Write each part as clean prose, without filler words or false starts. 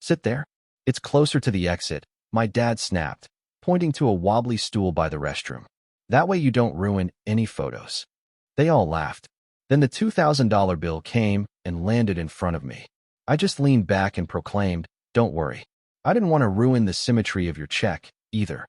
Sit there. It's closer to the exit, my dad snapped, pointing to a wobbly stool by the restroom. That way you don't ruin any photos. They all laughed. Then the $2,000 bill came and landed in front of me. I just leaned back and proclaimed, "Don't worry. I didn't want to ruin the symmetry of your check, either."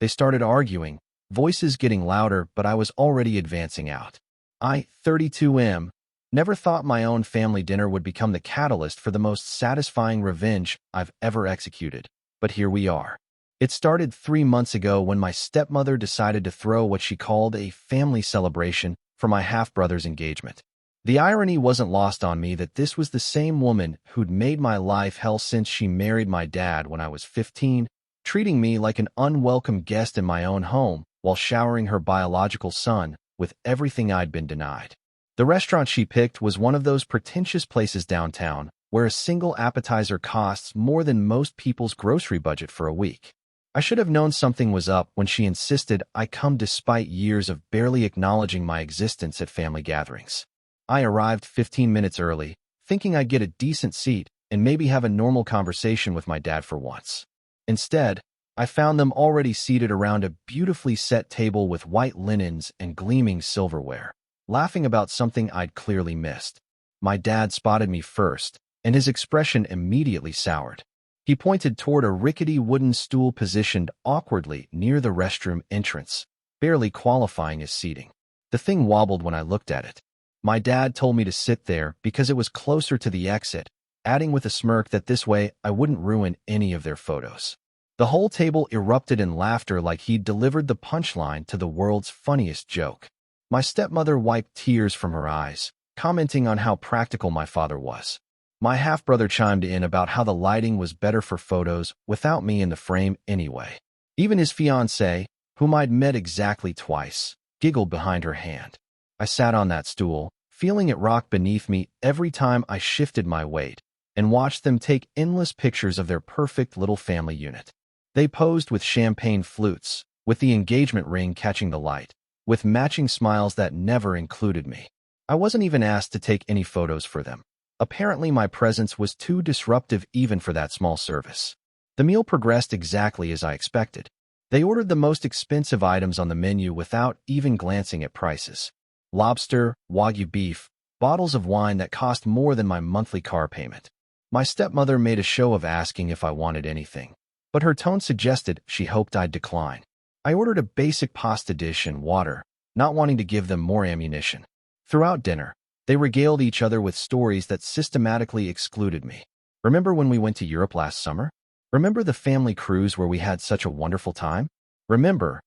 They started arguing, voices getting louder, but I was already advancing out. I, 32M, never thought my own family dinner would become the catalyst for the most satisfying revenge I've ever executed. But here we are. It started 3 months ago when my stepmother decided to throw what she called a family celebration for my half-brother's engagement. The irony wasn't lost on me that this was the same woman who'd made my life hell since she married my dad when I was 15, treating me like an unwelcome guest in my own home while showering her biological son with everything I'd been denied. The restaurant she picked was one of those pretentious places downtown where a single appetizer costs more than most people's grocery budget for a week. I should have known something was up when she insisted I come despite years of barely acknowledging my existence at family gatherings. I arrived 15 minutes early, thinking I'd get a decent seat and maybe have a normal conversation with my dad for once. Instead, I found them already seated around a beautifully set table with white linens and gleaming silverware, laughing about something I'd clearly missed. My dad spotted me first, and his expression immediately soured. He pointed toward a rickety wooden stool positioned awkwardly near the restroom entrance, barely qualifying as seating. The thing wobbled when I looked at it. My dad told me to sit there because it was closer to the exit, adding with a smirk that this way I wouldn't ruin any of their photos. The whole table erupted in laughter like he'd delivered the punchline to the world's funniest joke. My stepmother wiped tears from her eyes, commenting on how practical my father was. My half-brother chimed in about how the lighting was better for photos without me in the frame anyway. Even his fiancée, whom I'd met exactly twice, giggled behind her hand. I sat on that stool, feeling it rock beneath me every time I shifted my weight, and watched them take endless pictures of their perfect little family unit. They posed with champagne flutes, with the engagement ring catching the light, with matching smiles that never included me. I wasn't even asked to take any photos for them. Apparently, my presence was too disruptive even for that small service. The meal progressed exactly as I expected. They ordered the most expensive items on the menu without even glancing at prices. Lobster, Wagyu beef, bottles of wine that cost more than my monthly car payment. My stepmother made a show of asking if I wanted anything, but her tone suggested she hoped I'd decline. I ordered a basic pasta dish and water, not wanting to give them more ammunition. Throughout dinner, they regaled each other with stories that systematically excluded me. Remember when we went to Europe last summer? Remember the family cruise where we had such a wonderful time? Remember.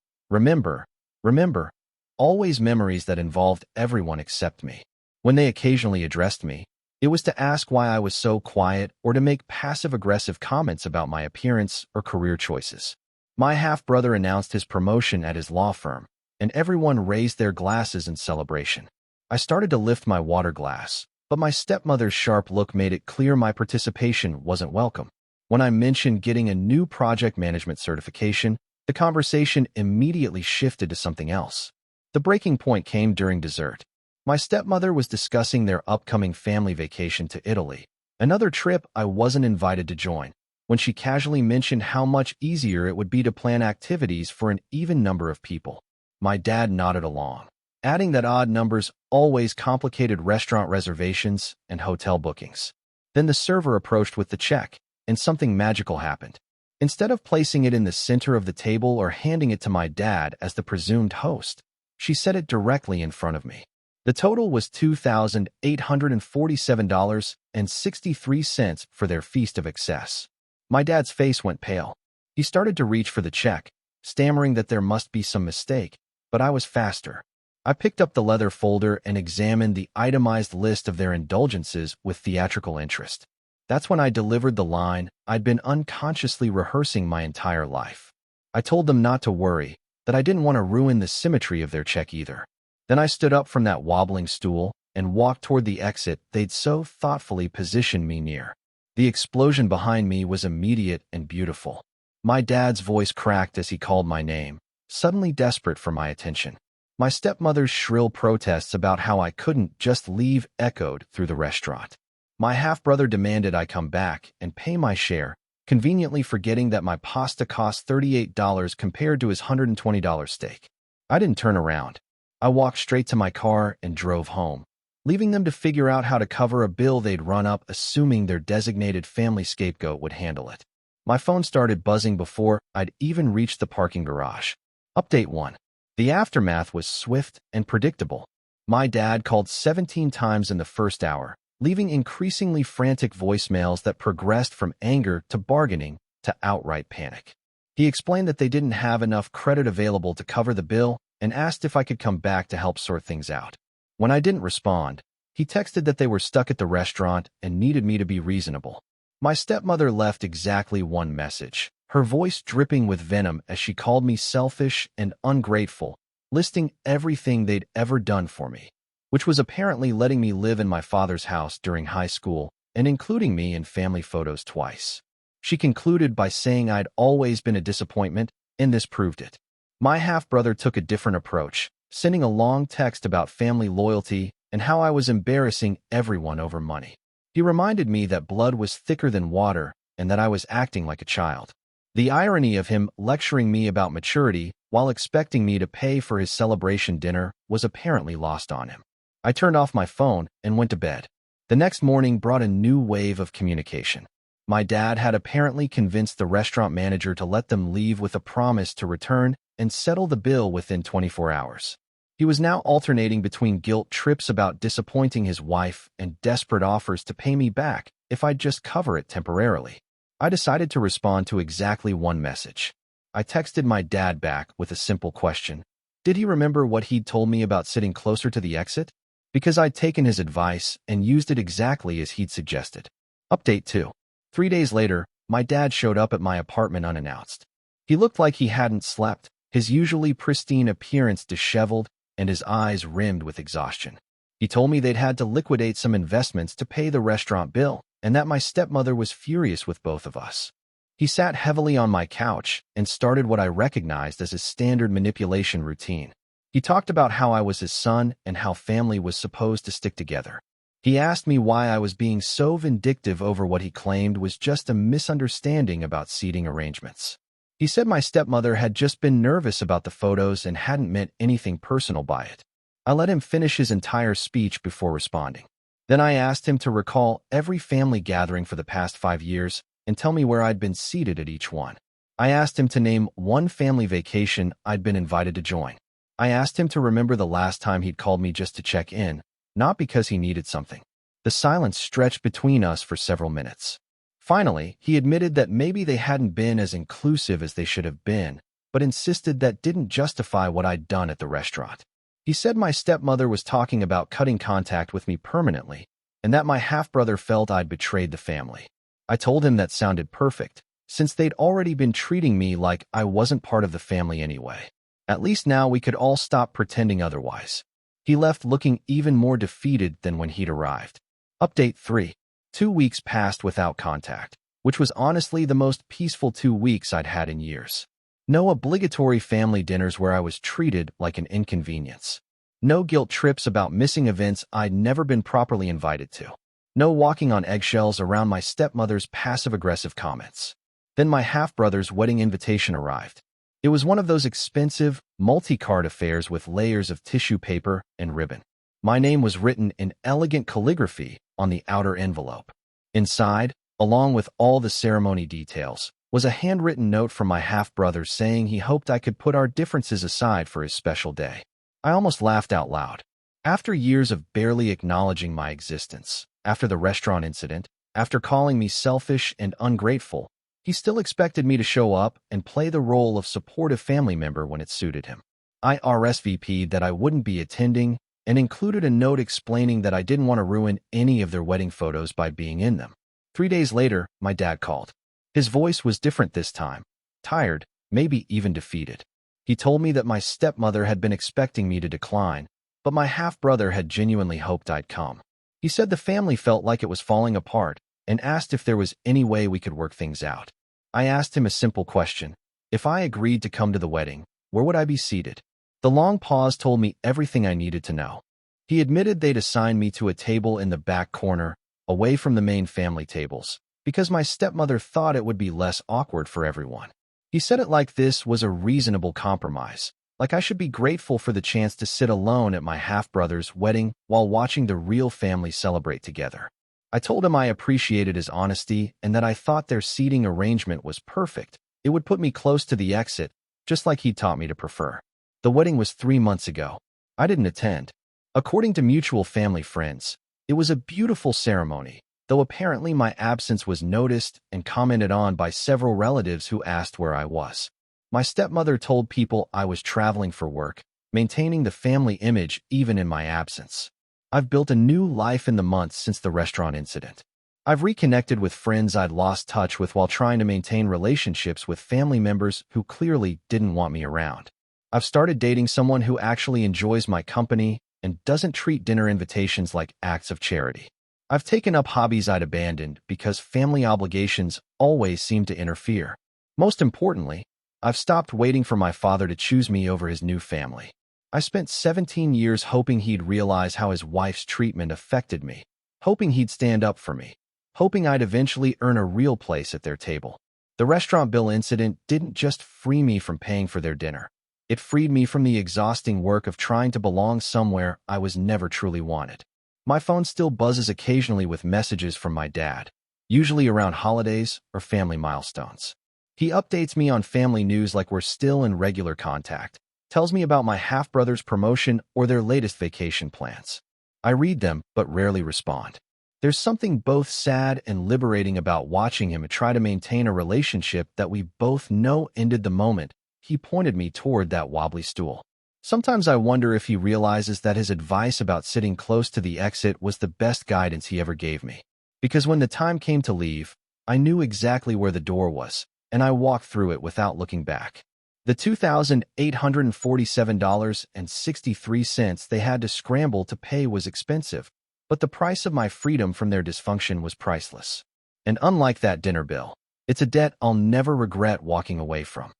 Always memories that involved everyone except me. When they occasionally addressed me, it was to ask why I was so quiet or to make passive-aggressive comments about my appearance or career choices. My half-brother announced his promotion at his law firm, and everyone raised their glasses in celebration. I started to lift my water glass, but my stepmother's sharp look made it clear my participation wasn't welcome. When I mentioned getting a new project management certification, the conversation immediately shifted to something else. The breaking point came during dessert. My stepmother was discussing their upcoming family vacation to Italy, another trip I wasn't invited to join, when she casually mentioned how much easier it would be to plan activities for an even number of people. My dad nodded along, adding that odd numbers always complicated restaurant reservations and hotel bookings. Then the server approached with the check, and something magical happened. Instead of placing it in the center of the table or handing it to my dad as the presumed host, she set it directly in front of me. The total was $2,847.63 for their feast of excess. My dad's face went pale. He started to reach for the check, stammering that there must be some mistake, but I was faster. I picked up the leather folder and examined the itemized list of their indulgences with theatrical interest. That's when I delivered the line I'd been unconsciously rehearsing my entire life. I told them not to worry, that I didn't want to ruin the symmetry of their check either. Then I stood up from that wobbling stool and walked toward the exit they'd so thoughtfully positioned me near. The explosion behind me was immediate and beautiful. My dad's voice cracked as he called my name, suddenly desperate for my attention. My stepmother's shrill protests about how I couldn't just leave echoed through the restaurant. My half-brother demanded I come back and pay my share, conveniently forgetting that my pasta cost $38 compared to his $120 steak. I didn't turn around. I walked straight to my car and drove home, leaving them to figure out how to cover a bill they'd run up, assuming their designated family scapegoat would handle it. My phone started buzzing before I'd even reached the parking garage. Update 1. The aftermath was swift and predictable. My dad called 17 times in the first hour, leaving increasingly frantic voicemails that progressed from anger to bargaining to outright panic. He explained that they didn't have enough credit available to cover the bill and asked if I could come back to help sort things out. When I didn't respond, he texted that they were stuck at the restaurant and needed me to be reasonable. My stepmother left exactly one message, her voice dripping with venom as she called me selfish and ungrateful, listing everything they'd ever done for me, which was apparently letting me live in my father's house during high school and including me in family photos twice. She concluded by saying I'd always been a disappointment, and this proved it. My half-brother took a different approach, sending a long text about family loyalty and how I was embarrassing everyone over money. He reminded me that blood was thicker than water and that I was acting like a child. The irony of him lecturing me about maturity while expecting me to pay for his celebration dinner was apparently lost on him. I turned off my phone and went to bed. The next morning brought a new wave of communication. My dad had apparently convinced the restaurant manager to let them leave with a promise to return and settle the bill within 24 hours. He was now alternating between guilt trips about disappointing his wife and desperate offers to pay me back if I'd just cover it temporarily. I decided to respond to exactly one message. I texted my dad back with a simple question. Did he remember what he'd told me about sitting closer to the exit? Because I'd taken his advice and used it exactly as he'd suggested. Update 2. 3 days later, my dad showed up at my apartment unannounced. He looked like he hadn't slept, his usually pristine appearance disheveled, and his eyes rimmed with exhaustion. He told me they'd had to liquidate some investments to pay the restaurant bill, and that my stepmother was furious with both of us. He sat heavily on my couch and started what I recognized as his standard manipulation routine. He talked about how I was his son and how family was supposed to stick together. He asked me why I was being so vindictive over what he claimed was just a misunderstanding about seating arrangements. He said my stepmother had just been nervous about the photos and hadn't meant anything personal by it. I let him finish his entire speech before responding. Then I asked him to recall every family gathering for the past 5 years and tell me where I'd been seated at each one. I asked him to name one family vacation I'd been invited to join. I asked him to remember the last time he'd called me just to check in, not because he needed something. The silence stretched between us for several minutes. Finally, he admitted that maybe they hadn't been as inclusive as they should have been, but insisted that didn't justify what I'd done at the restaurant. He said my stepmother was talking about cutting contact with me permanently, and that my half-brother felt I'd betrayed the family. I told him that sounded perfect, since they'd already been treating me like I wasn't part of the family anyway. At least now we could all stop pretending otherwise. He left looking even more defeated than when he'd arrived. Update 3. 2 weeks passed without contact, which was honestly the most peaceful 2 weeks I'd had in years. No obligatory family dinners where I was treated like an inconvenience. No guilt trips about missing events I'd never been properly invited to. No walking on eggshells around my stepmother's passive-aggressive comments. Then my half-brother's wedding invitation arrived. It was one of those expensive, multi-card affairs with layers of tissue paper and ribbon. My name was written in elegant calligraphy on the outer envelope. Inside, along with all the ceremony details, was a handwritten note from my half-brother saying he hoped I could put our differences aside for his special day. I almost laughed out loud. After years of barely acknowledging my existence, after the restaurant incident, after calling me selfish and ungrateful, he still expected me to show up and play the role of supportive family member when it suited him. I RSVP'd that I wouldn't be attending and included a note explaining that I didn't want to ruin any of their wedding photos by being in them. 3 days later, my dad called. His voice was different this time, tired, maybe even defeated. He told me that my stepmother had been expecting me to decline, but my half-brother had genuinely hoped I'd come. He said the family felt like it was falling apart and asked if there was any way we could work things out. I asked him a simple question. If I agreed to come to the wedding, where would I be seated? The long pause told me everything I needed to know. He admitted they'd assigned me to a table in the back corner, away from the main family tables, because my stepmother thought it would be less awkward for everyone. He said it like this was a reasonable compromise, like I should be grateful for the chance to sit alone at my half-brother's wedding while watching the real family celebrate together. I told him I appreciated his honesty and that I thought their seating arrangement was perfect. It would put me close to the exit, just like he taught me to prefer. The wedding was 3 months ago. I didn't attend. According to mutual family friends, it was a beautiful ceremony, though apparently my absence was noticed and commented on by several relatives who asked where I was. My stepmother told people I was traveling for work, maintaining the family image even in my absence. I've built a new life in the months since the restaurant incident. I've reconnected with friends I'd lost touch with while trying to maintain relationships with family members who clearly didn't want me around. I've started dating someone who actually enjoys my company and doesn't treat dinner invitations like acts of charity. I've taken up hobbies I'd abandoned because family obligations always seem to interfere. Most importantly, I've stopped waiting for my father to choose me over his new family. I spent 17 years hoping he'd realize how his wife's treatment affected me, hoping he'd stand up for me, hoping I'd eventually earn a real place at their table. The restaurant bill incident didn't just free me from paying for their dinner. It freed me from the exhausting work of trying to belong somewhere I was never truly wanted. My phone still buzzes occasionally with messages from my dad, usually around holidays or family milestones. He updates me on family news like we're still in regular contact, tells me about my half-brother's promotion or their latest vacation plans. I read them, but rarely respond. There's something both sad and liberating about watching him try to maintain a relationship that we both know ended the moment he pointed me toward that wobbly stool. Sometimes I wonder if he realizes that his advice about sitting close to the exit was the best guidance he ever gave me. Because when the time came to leave, I knew exactly where the door was, and I walked through it without looking back. The $2,847.63 they had to scramble to pay was expensive, but the price of my freedom from their dysfunction was priceless. And unlike that dinner bill, it's a debt I'll never regret walking away from.